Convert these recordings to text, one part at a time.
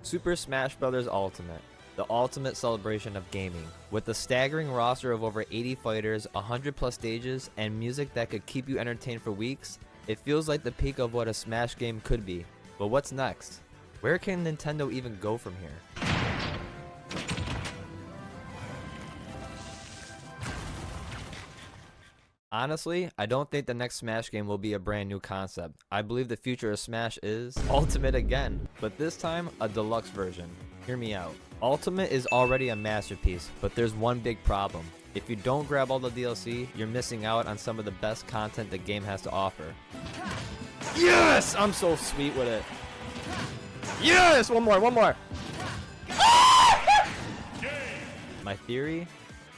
Super Smash Bros. Ultimate, the ultimate celebration of gaming. With a staggering roster of over 80 fighters, 100 plus stages, and music that could keep you entertained for weeks, it feels like the peak of what a Smash game could be. But what's next? Where can Nintendo even go from here? Honestly, I don't think the next Smash game will be a brand new concept. I believe the future of Smash is Ultimate again, but this time a deluxe version. Hear me out. Ultimate is already a masterpiece, but there's one big problem. If you don't grab all the DLC, you're missing out on some of the best content the game has to offer. Yes! I'm so sweet with it. Yes! One more. My theory?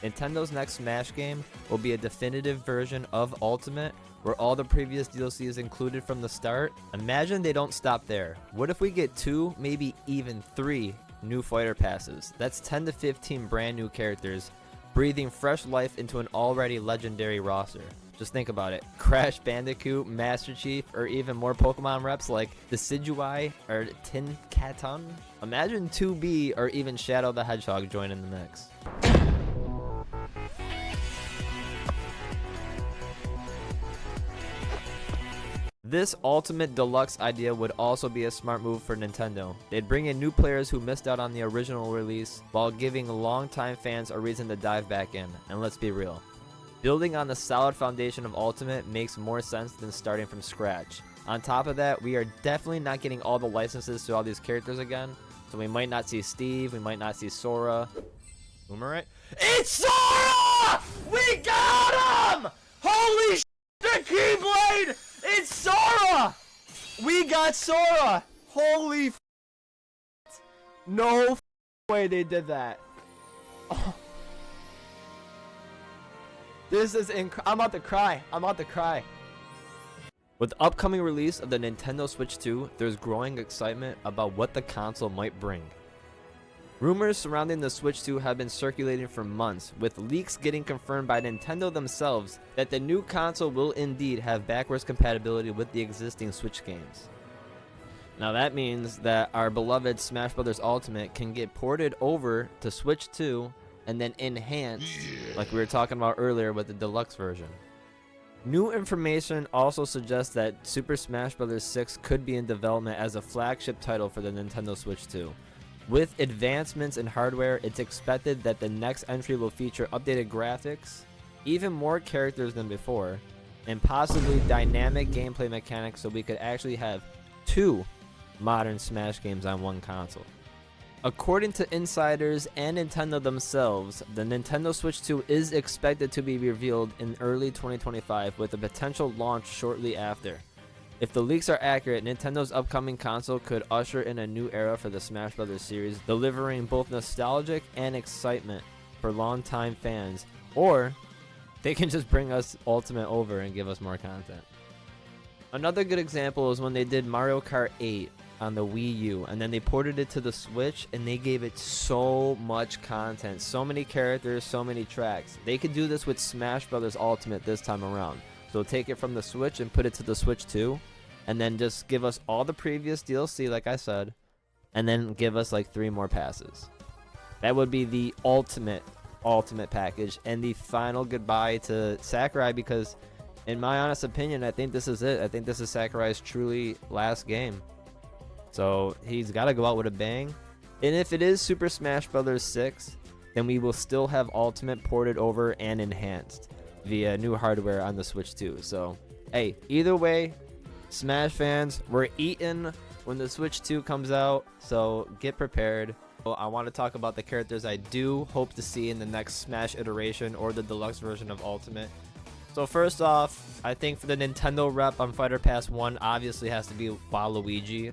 Nintendo's next Smash game will be a definitive version of Ultimate, where all the previous DLC is included from the start. Imagine they don't stop there. What if we get 2, maybe even 3 new fighter passes? That's 10 to 15 brand new characters, breathing fresh life into an already legendary roster. Just think about it. Crash Bandicoot, Master Chief, or even more Pokemon reps like Decidueye or Tinkaton. Imagine 2B or even Shadow the Hedgehog join in the mix. This Ultimate Deluxe idea would also be a smart move for Nintendo. They'd bring in new players who missed out on the original release while giving longtime fans a reason to dive back in. And let's be real, building on the solid foundation of Ultimate makes more sense than starting from scratch. On top of that, we are definitely not getting all the licenses to all these characters again, so we might not see Steve, we might not see Sora. Boomerang? It's Sora! We got him! Holy shit, the Keyblade! It's Sora! We got Sora! Holy f***. No f***ing way they did that. Oh. This is I'm about to cry. With the upcoming release of the Nintendo Switch 2, there's growing excitement about what the console might bring. Rumors surrounding the Switch 2 have been circulating for months, with leaks getting confirmed by Nintendo themselves that the new console will indeed have backwards compatibility with the existing Switch games. Now that means that our beloved Smash Bros. Ultimate can get ported over to Switch 2 and then enhanced, like we were talking about earlier with the deluxe version. New information also suggests that Super Smash Bros. 6 could be in development as a flagship title for the Nintendo Switch 2. With advancements in hardware, it's expected that the next entry will feature updated graphics, even more characters than before, and possibly dynamic gameplay mechanics so we could actually have 2 modern Smash games on one console. According to insiders and Nintendo themselves, the Nintendo Switch 2 is expected to be revealed in early 2025 with a potential launch shortly after. If the leaks are accurate, Nintendo's upcoming console could usher in a new era for the Smash Bros. Series, delivering both nostalgic and excitement for longtime fans, or they can just bring us Ultimate over and give us more content. Another good example is when they did Mario Kart 8 on the Wii U, and then they ported it to the Switch, and they gave it so much content, so many characters, so many tracks. They could do this with Smash Bros. Ultimate this time around. So take it from the Switch and put it to the Switch 2, and then just give us all the previous DLC, like I said, and then give us like 3 more passes. That would be the ultimate package and the final goodbye to Sakurai, because in my honest opinion, I think this is it. I think this is Sakurai's truly last game. So he's got to go out with a bang. And if it is Super Smash Bros. 6, then we will still have Ultimate ported over and enhanced via new hardware on the Switch 2. So, hey, either way, Smash fans, we're eating when the Switch 2 comes out, so get prepared. I want to talk about the characters I do hope to see in the next Smash iteration or the deluxe version of Ultimate. So first off, I think for the Nintendo rep on Fighter Pass 1 obviously has to be Waluigi.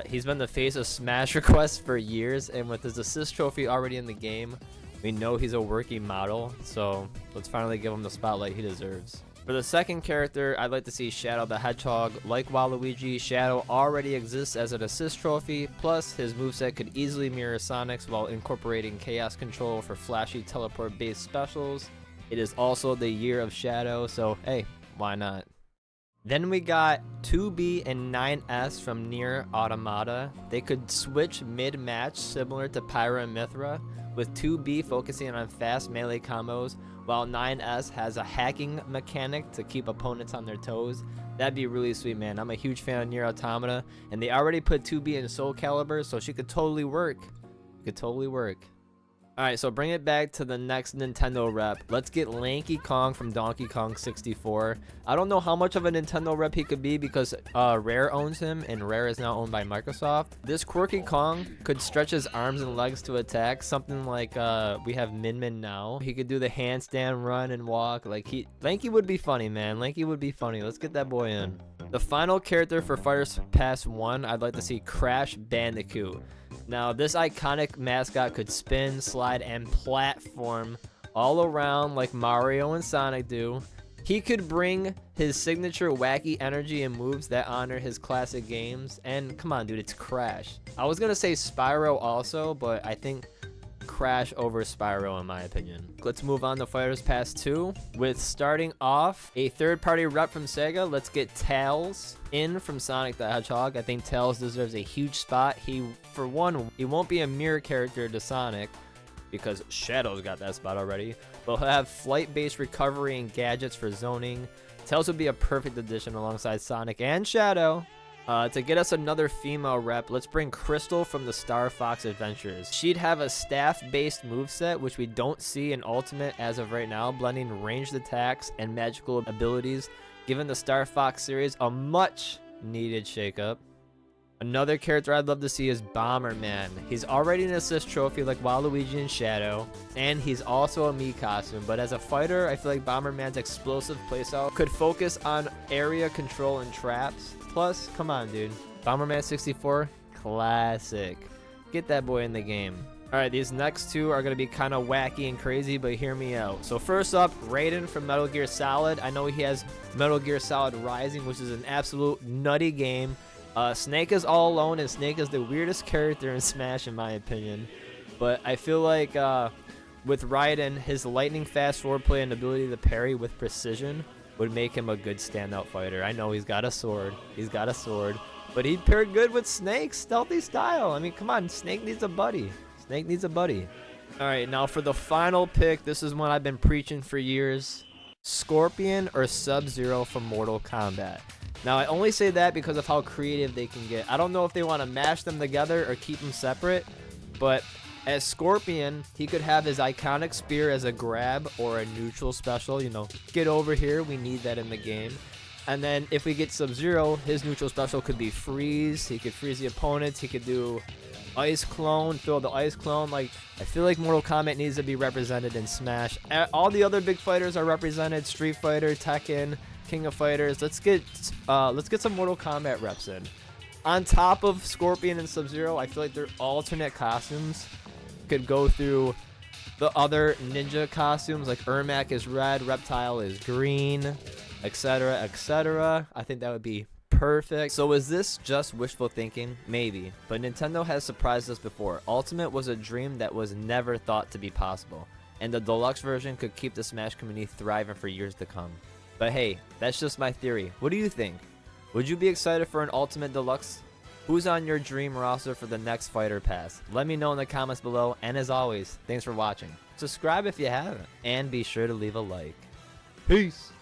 He's been the face of Smash requests for years, and with his assist trophy already in the game, we know he's a working model, so let's finally give him the spotlight he deserves. For the second character, I'd like to see Shadow the Hedgehog. Like Waluigi, Shadow already exists as an assist trophy, plus his moveset could easily mirror Sonic's while incorporating chaos control for flashy teleport-based specials. It is also the year of Shadow, so hey, why not? Then we got 2B and 9S from Nier Automata. They could switch mid-match similar to Pyra and Mythra, with 2B focusing on fast melee combos, while 9S has a hacking mechanic to keep opponents on their toes. That'd be really sweet, man. I'm a huge fan of Nier Automata, and they already put 2B in Soul Calibur, so she could totally work. Could totally work. Alright, so bring it back to the next Nintendo rep. Let's get Lanky Kong from Donkey Kong 64. I don't know how much of a Nintendo rep he could be because Rare owns him, and Rare is now owned by Microsoft. This quirky Kong could stretch his arms and legs to attack, something like we have Min Min now. He could do the handstand, run, and walk. Lanky would be funny, man. Lanky would be funny. Let's get that boy in. The final character for Fighters Pass 1, I'd like to see Crash Bandicoot. Now, this iconic mascot could spin, slide, and platform all around like Mario and Sonic do. He could bring his signature wacky energy and moves that honor his classic games. And come on, dude, it's Crash. I was gonna say Spyro also, but I think Crash over Spyro in my opinion. Let's move on to Fighters Pass 2 with, starting off, a third-party rep from Sega. Let's get Tails in from Sonic the Hedgehog. I think Tails deserves a huge spot. For one, he won't be a mirror character to Sonic because Shadow's got that spot already, but he'll have flight-based recovery and gadgets for zoning. Tails would be a perfect addition alongside Sonic and Shadow. To get us another female rep, let's bring Crystal from the Star Fox Adventures. She'd have a staff-based moveset, which we don't see in Ultimate as of right now, blending ranged attacks and magical abilities, giving the Star Fox series a much-needed shakeup. Another character I'd love to see is Bomberman. He's already an assist trophy like Waluigi and Shadow, and he's also a Mii costume, but as a fighter, I feel like Bomberman's explosive playstyle could focus on area control and traps. Plus, come on, dude. Bomberman 64, classic. Get that boy in the game. Alright, these next two are going to be kind of wacky and crazy, but hear me out. So first up, Raiden from Metal Gear Solid. I know he has Metal Gear Solid Rising, which is an absolute nutty game. Snake is all alone, and Snake is the weirdest character in Smash, in my opinion. But I feel like with Raiden, his lightning fast swordplay and ability to parry with precision would make him a good standout fighter. I know he's got a sword. But he'd pair good with Snake, stealthy style. I mean, come on, Snake needs a buddy. Snake needs a buddy. Alright, now for the final pick, this is one I've been preaching for years. Scorpion or Sub-Zero from Mortal Kombat. Now, I only say that because of how creative they can get. I don't know if they want to mash them together or keep them separate, but as Scorpion, he could have his iconic spear as a grab or a neutral special. You know, get over here, we need that in the game. And then if we get Sub-Zero, his neutral special could be freeze. He could freeze the opponents. He could do ice clone, throw the ice clone. Like, I feel like Mortal Kombat needs to be represented in Smash. All the other big fighters are represented. Street Fighter, Tekken, King of Fighters. Let's get some Mortal Kombat reps in. On top of Scorpion and Sub-Zero, I feel like their alternate costumes could go through the other ninja costumes, like Ermac is red, Reptile is green, etc., etc. I think that would be perfect. So is this just wishful thinking? Maybe, but Nintendo has surprised us before. Ultimate was a dream that was never thought to be possible, and the deluxe version could keep the Smash community thriving for years to come. But hey, that's just my theory. What do you think? Would you be excited for an Ultimate Deluxe? Who's on your dream roster for the next Fighter Pass? Let me know in the comments below, and as always, thanks for watching. Subscribe if you haven't, and be sure to leave a like. Peace!